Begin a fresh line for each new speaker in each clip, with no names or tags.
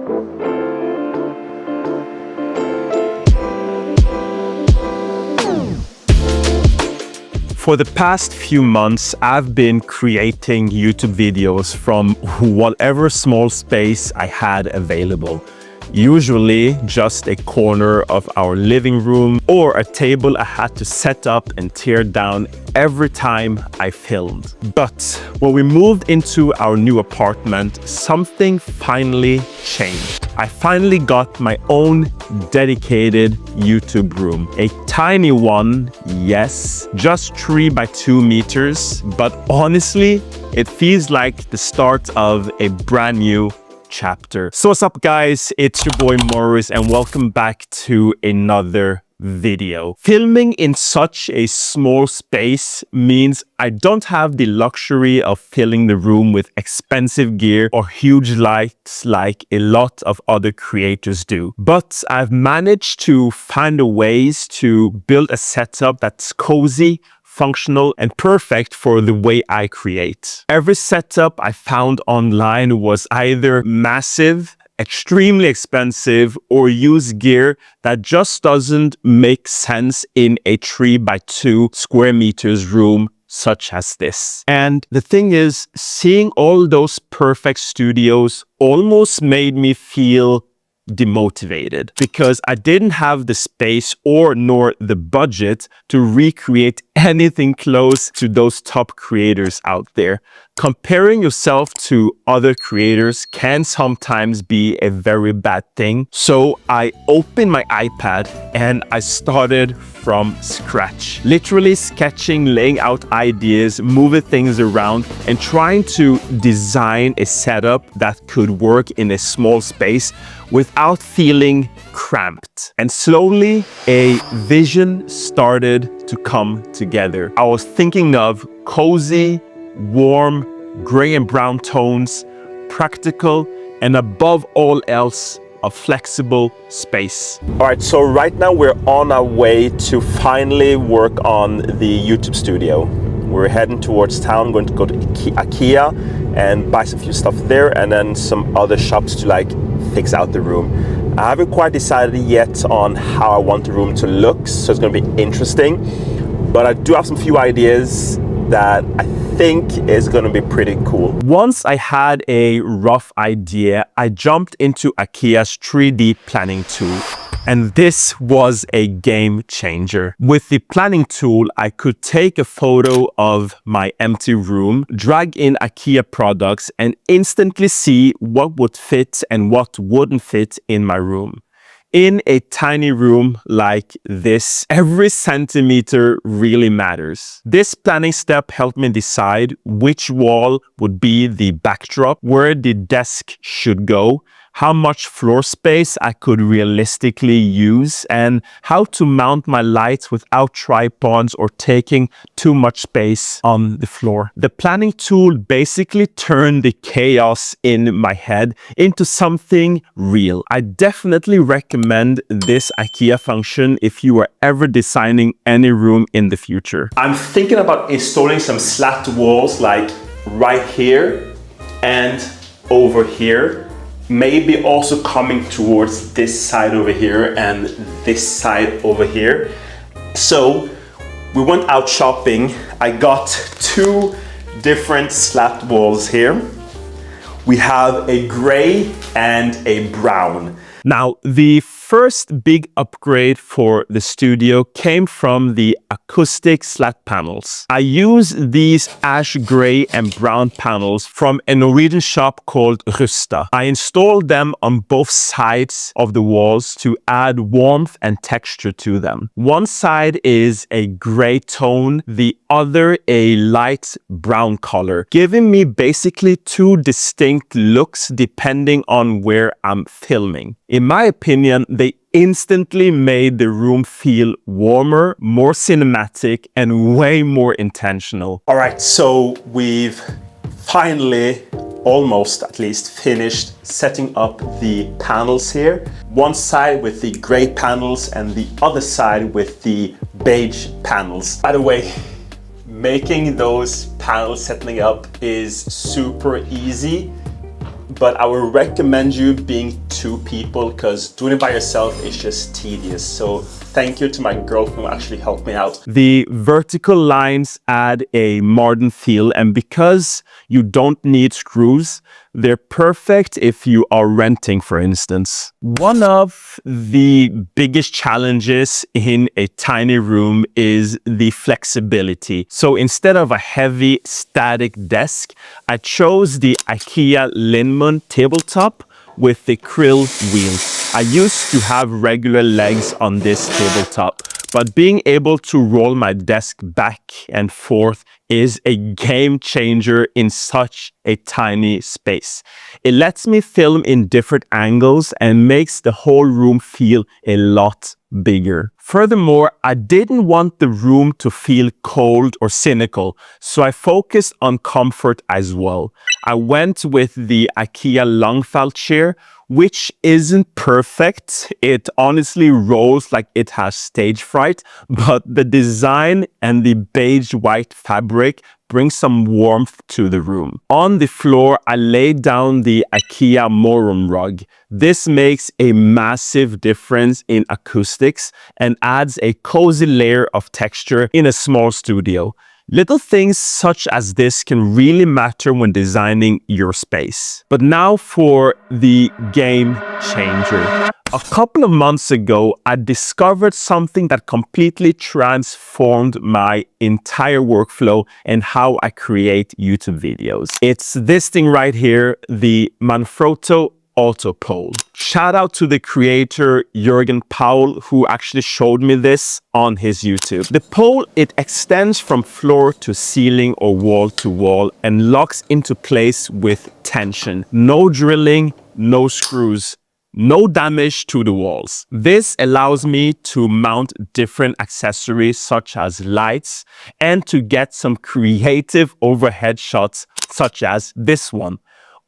For the past few months, I've been creating YouTube videos from whatever small space I had available. Usually just a corner of our living room or a table I had to set up and tear down every time I filmed. But when we moved into our new apartment, something finally changed. I finally got my own dedicated YouTube room. A tiny one, yes, just 3 by 2 meters, but honestly, it feels like the start of a brand new chapter. So what's up guys, it's your boy Morris and welcome back to another video. Filming in such a small space means I don't have the luxury of filling the room with expensive gear or huge lights like a lot of other creators do. But I've managed to find ways to build a setup that's cozy, functional, and perfect for the way I create. Every setup I found online was either massive, extremely expensive, or use gear that just doesn't make sense in a 3 by 2 square meters room such as this. And the thing is, seeing all those perfect studios almost made me feel demotivated because I didn't have the space nor the budget to recreate anything close to those top creators out there. Comparing yourself to other creators can sometimes be a very bad thing. So I opened my iPad and I started from scratch, literally sketching, laying out ideas, moving things around, and trying to design a setup that could work in a small space without feeling cramped. And slowly a vision started to come together. I was thinking of cozy, warm, gray and brown tones, practical, and above all else, a flexible space. All right, so right now we're on our way to finally work on the YouTube studio. We're heading towards town, going to go to IKEA and buy some few stuff there, and then some other shops to like fix out the room. I haven't quite decided yet on how I want the room to look, so it's going to be interesting. But I do have some few ideas that I think is going to be pretty cool. Once I had a rough idea, I jumped into IKEA's 3D planning tool. And this was a game changer. With the planning tool, I could take a photo of my empty room, drag in IKEA products, and instantly see what would fit and what wouldn't fit in my room. In a tiny room like this, every centimeter really matters. This planning step helped me decide which wall would be the backdrop, where the desk should go, how much floor space I could realistically use, and how to mount my lights without tripods or taking too much space on the floor. The planning tool basically turned the chaos in my head into something real. I definitely recommend this IKEA function if you are ever designing any room in the future. I'm thinking about installing some slat walls like right here and over here. Maybe also coming towards this side over here and this side over here. So we went out shopping. I got 2 different slat walls here. We have a gray and a brown. Now, the first big upgrade for the studio came from the Acoustic slat panels. I use these ash gray and brown panels from a Norwegian shop called Rusta. I installed them on both sides of the walls to add warmth and texture to them. One side is a gray tone, the other a light brown color, giving me basically 2 distinct looks depending on where I'm filming. In my opinion, they instantly made the room feel warmer, more cinematic, and way more intentional. All right, so we've finally, almost at least, finished setting up the panels here. One side with the gray panels and the other side with the beige panels. By the way, making those panels setting up is super easy. but I would recommend you being 2 people because doing it by yourself is just tedious. So thank you to my girlfriend who actually helped me out. The vertical lines add a modern feel, and because you don't need screws, they're perfect if you are renting, for instance. One of the biggest challenges in a tiny room is the flexibility. So instead of a heavy static desk, I chose the IKEA Linman tabletop with the krill wheels. I used to have regular legs on this tabletop, but being able to roll my desk back and forth is a game changer in such a tiny space. It lets me film in different angles and makes the whole room feel a lot bigger. Furthermore, I didn't want the room to feel cold or cynical, so I focused on comfort as well. I went with the IKEA Longfall chair, which isn't perfect. It honestly rolls like it has stage fright, but the design and the beige white fabric bring some warmth to the room. On the floor, I laid down the IKEA Morum rug. This makes a massive difference in acoustics and adds a cozy layer of texture in a small studio. Little things such as this can really matter when designing your space. But now for the game changer. A couple of months ago, I discovered something that completely transformed my entire workflow and how I create YouTube videos. It's this thing right here, the Manfrotto Autopole. Shout out to the creator Jürgen Paul, who actually showed me this on his YouTube. The pole, it extends from floor to ceiling or wall to wall and locks into place with tension. No drilling, no screws. No damage to the walls. This allows me to mount different accessories such as lights and to get some creative overhead shots such as this one.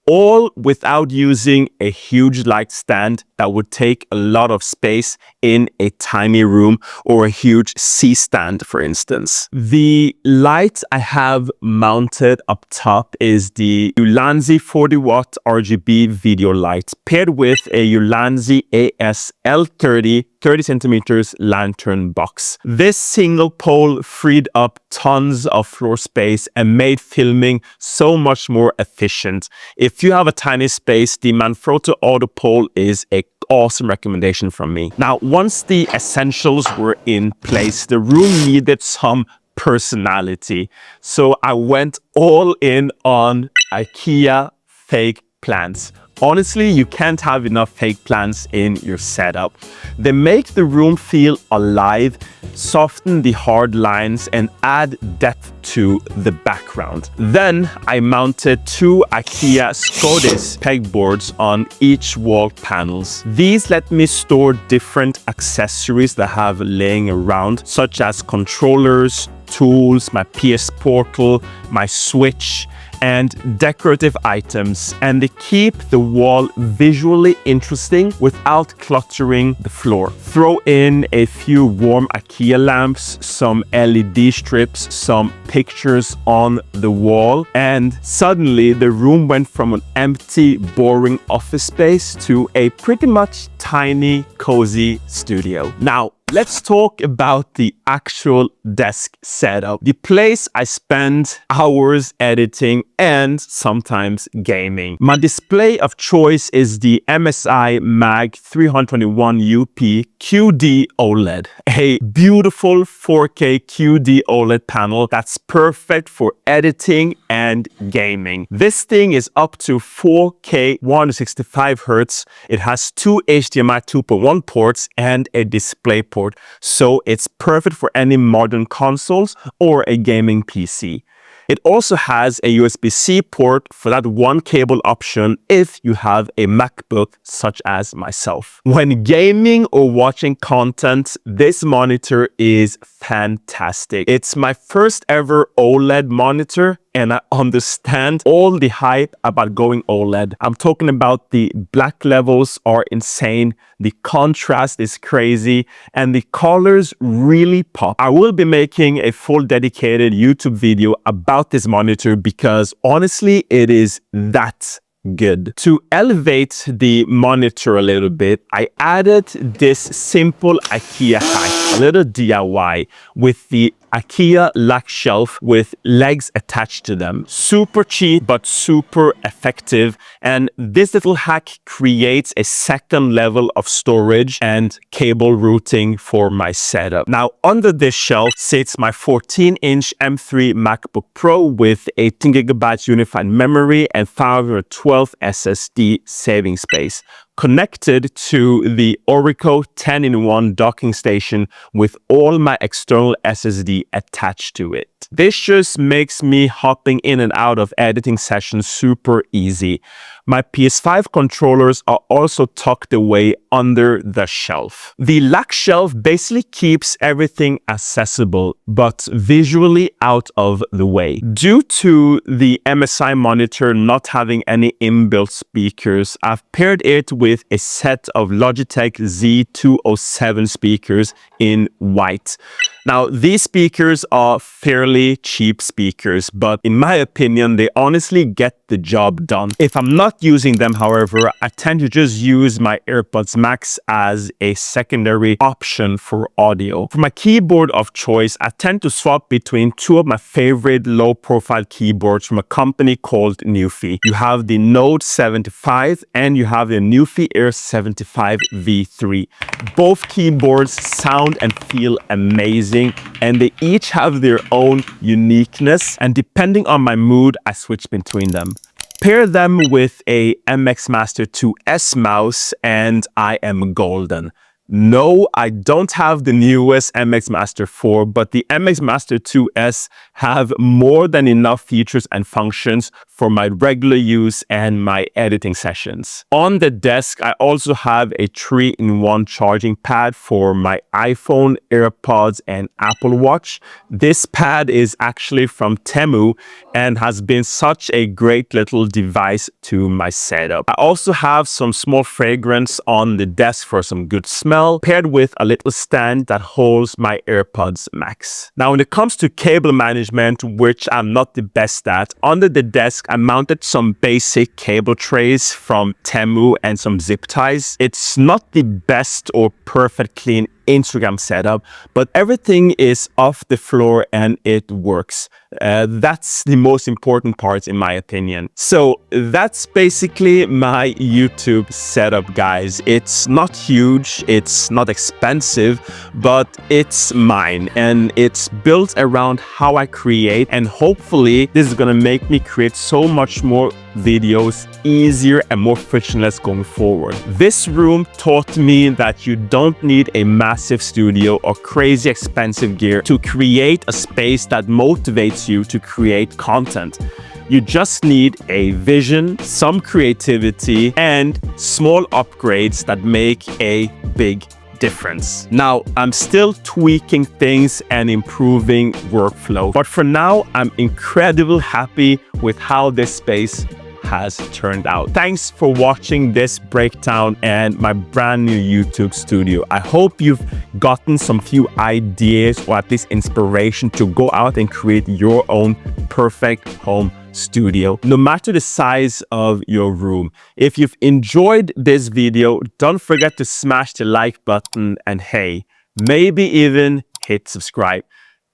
All without using a huge light stand that would take a lot of space in a tiny room or a huge C-stand, for instance. The light I have mounted up top is the Ulanzi 40-watt RGB video light paired with a Ulanzi ASL30 30 centimeters lantern box. This single pole freed up tons of floor space and made filming so much more efficient. If you have a tiny space, the Manfrotto Autopole is an awesome recommendation from me. Now, once the essentials were in place, the room needed some personality. So I went all in on IKEA fake plants. Honestly, you can't have enough fake plants in your setup. They make the room feel alive, soften the hard lines, and add depth to the background. Then I mounted 2 IKEA Scottish pegboards on each wall panels. These let me store different accessories that I have laying around, such as controllers, tools, my PS Portal, my Switch, and decorative items, and they keep the wall visually interesting without cluttering the floor. Throw in a few warm IKEA lamps, some LED strips, some pictures on the wall, and suddenly the room went from an empty, boring office space to a pretty much tiny, cozy studio. Now, let's talk about the actual desk setup, the place I spend hours editing and sometimes gaming. My display of choice is the MSI Mag 321 UP QD OLED, a beautiful 4K QD OLED panel that's perfect for editing and gaming. This thing is up to 4K 165 Hz. It has 2 HDMI 2.1 ports and a display port, so it's perfect for any modern consoles or a gaming PC. It also has a USB-C port for that one cable option if you have a MacBook such as myself. When gaming or watching content, this monitor is fantastic. It's my first ever OLED monitor, and I understand all the hype about going OLED. I'm talking about the black levels are insane, the contrast is crazy, and the colors really pop. I will be making a full dedicated YouTube video about this monitor because honestly, it is that good. To elevate the monitor a little bit, I added this simple IKEA hack, a little DIY, with the IKEA lag shelf with legs attached to them. Super cheap, but super effective. And this little hack creates a second level of storage and cable routing for my setup. Now, under this shelf sits my 14-inch M3 MacBook Pro with 18 gigabytes unified memory and 512 SSD saving space, connected to the Oracle 10-in-1 docking station with all my external SSD attached to it. This just makes me hopping in and out of editing sessions super easy. My PS5 controllers are also tucked away under the shelf. The lag shelf basically keeps everything accessible, but visually out of the way. Due to the MSI monitor not having any inbuilt speakers, I've paired it with a set of Logitech Z207 speakers in white. Now, these speakers are fairly cheap speakers, but in my opinion, they honestly get the job done. If I'm not using them, however, I tend to just use my AirPods Max as a secondary option for audio. For my keyboard of choice, I tend to swap between two of my favorite low-profile keyboards from a company called Newfie. You have the Node 75 and you have the Newfie Air 75 V3. Both keyboards sound and feel amazing, and they each have their own uniqueness, and depending on my mood, I switch between them. Pair them with a MX Master 2S mouse and I am golden. No, I don't have the newest MX Master 4, but the MX Master 2S have more than enough features and functions for my regular use and my editing sessions. On the desk, I also have a 3-in-1 charging pad for my iPhone, AirPods, and Apple Watch. This pad is actually from Temu and has been such a great little device to my setup. I also have some small fragrance on the desk for some good smell, paired with a little stand that holds my AirPods Max. Now, when it comes to cable management, which I'm not the best at, under the desk, I mounted some basic cable trays from Temu and some zip ties. It's not the best or perfect clean Instagram setup, but everything is off the floor and it works. That's the most important part in my opinion. So that's basically my YouTube setup, guys. It's not huge, it's not expensive, but it's mine and it's built around how I create, and hopefully this is gonna make me create so much more videos easier and more frictionless going forward. This room taught me that you don't need a massive studio or crazy expensive gear to create a space that motivates you to create content. You just need a vision, some creativity, and small upgrades that make a big difference. Now, I'm still tweaking things and improving workflow, but for now, I'm incredibly happy with how this space has turned out. Thanks for watching this breakdown and my brand new YouTube studio. I hope you've gotten some few ideas or at least inspiration to go out and create your own perfect home studio, no matter the size of your room. If you've enjoyed this video, don't forget to smash the like button and hey, maybe even hit subscribe.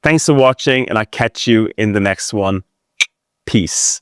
Thanks for watching and I'll catch you in the next one. Peace.